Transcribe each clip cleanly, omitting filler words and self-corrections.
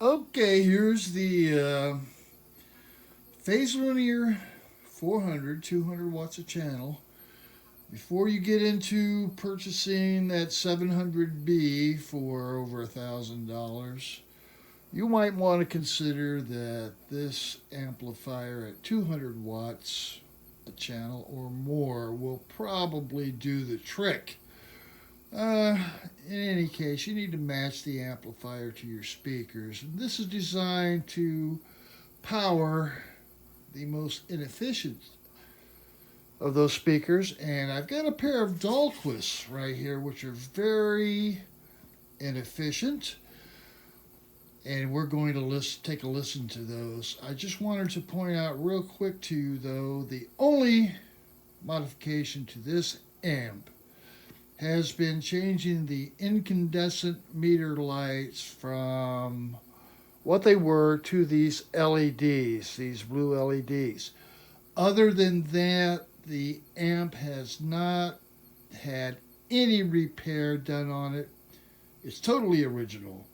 Okay, here's the Phase Linear 400, 200 watts a channel. Before you get into purchasing that 700B for over $1,000, you might want to consider that this amplifier at 200 watts a channel or more will probably do the trick. In any case, you need to match the amplifier to your speakers. This is designed to power the most inefficient of those speakers, and I've got a pair of Dahlquist right here which are very inefficient, and we're going to take a listen to those. I just wanted to point out real quick to you though, the only modification to this amp has been changing the incandescent meter lights from what they were to these LEDs, these blue LEDs. Other than that, the amp has not had any repair done on it. It's totally original.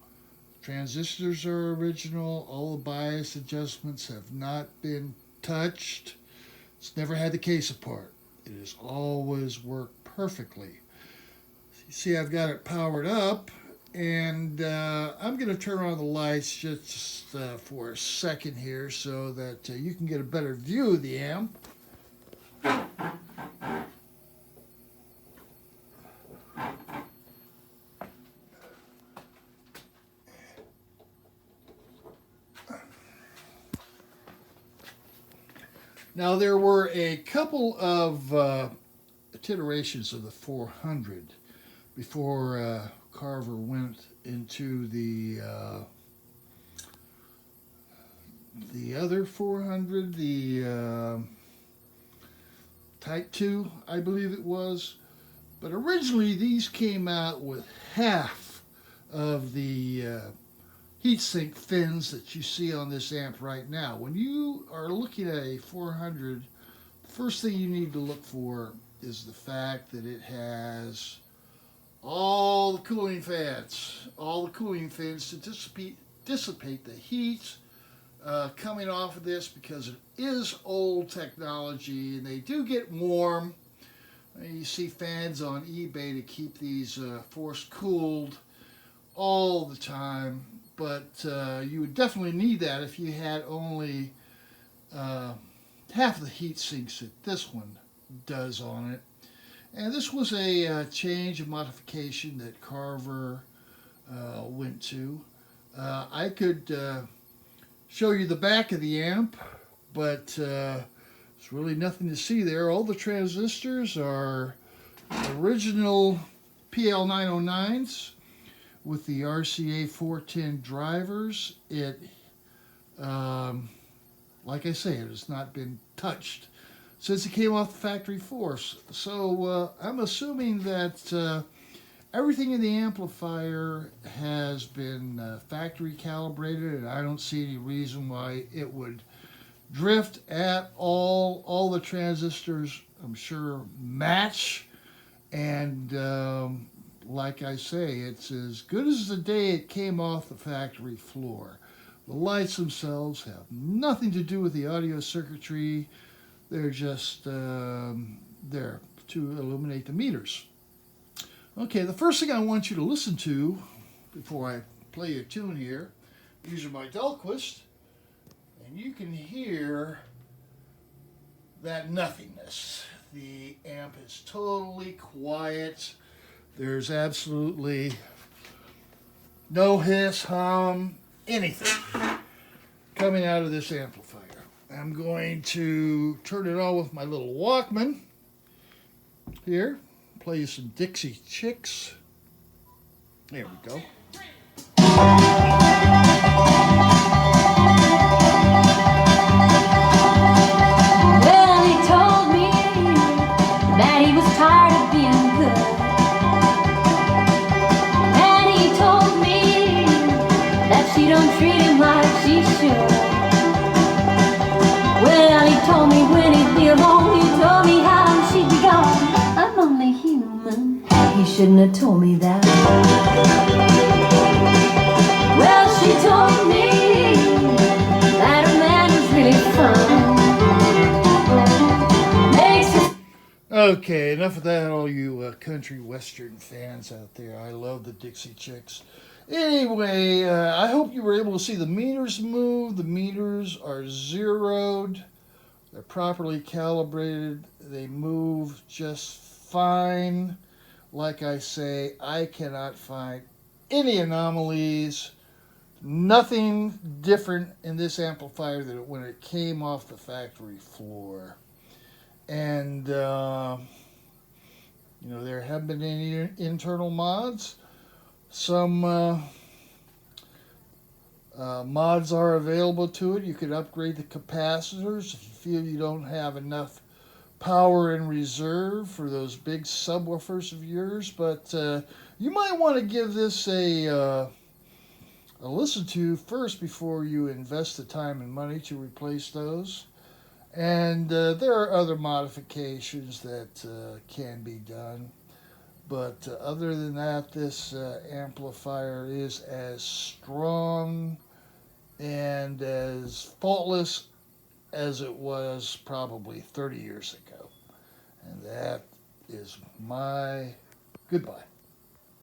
Transistors are original. All the bias adjustments have not been touched. It's never had the case apart. It has always worked perfectly. You see, I've got it powered up, and I'm going to turn on the lights just for a second here so that you can get a better view of the amp. Now, there were a couple of iterations of the 400 before Carver went into the other 400, the Type 2, I believe it was. But originally these came out with half of the heatsink fins that you see on this amp right now. When you are looking at a 400, the first thing you need to look for is the fact that it has all the cooling fans to dissipate the heat coming off of this, because it is old technology and they do get warm. You see fans on eBay to keep these force cooled all the time, but you would definitely need that if you had only half of the heat sinks that this one does on it. And this was a change, a modification that Carver went to. I could show you the back of the amp, but there's really nothing to see there. All the transistors are original PL909s with the RCA 410 drivers. It, like I say, it has not been touched since it came off the factory floor. So I'm assuming that everything in the amplifier has been factory calibrated, and I don't see any reason why it would drift at all. All the transistors, I'm sure, match, and like I say, it's as good as the day it came off the factory floor. The lights themselves have nothing to do with the audio circuitry. They're just there to illuminate the meters. Okay, the first thing I want you to listen to before I play a tune here, these are my Dahlquist, and you can hear that nothingness. The amp is totally quiet. There's absolutely no hiss, hum, anything coming out of this amplifier. I'm going to turn it on with my little Walkman here. Play you some Dixie Chicks. There we go. Well, he told me that he was tired of being good. And he told me that she don't treat him like she should. Well, he told me when he'd be alone, he told me how long she'd be gone. I'm only human. He shouldn't have told me that. Well, she told me Okay, enough of that, all you country western fans out there. I love the Dixie Chicks. Anyway, I hope you were able to see the meters move. The meters are zeroed. They're properly calibrated. They move just fine. Like I say, I cannot find any anomalies. Nothing different in this amplifier than when it came off the factory floor. And, there have been any internal mods. Some mods are available to it. You could upgrade the capacitors if you feel you don't have enough power in reserve for those big subwoofers of yours. But you might want to give this a listen to first before you invest the time and money to replace those. And there are other modifications that can be done. But other than that, this amplifier is as strong and as faultless as it was probably 30 years ago. And that is my goodbye.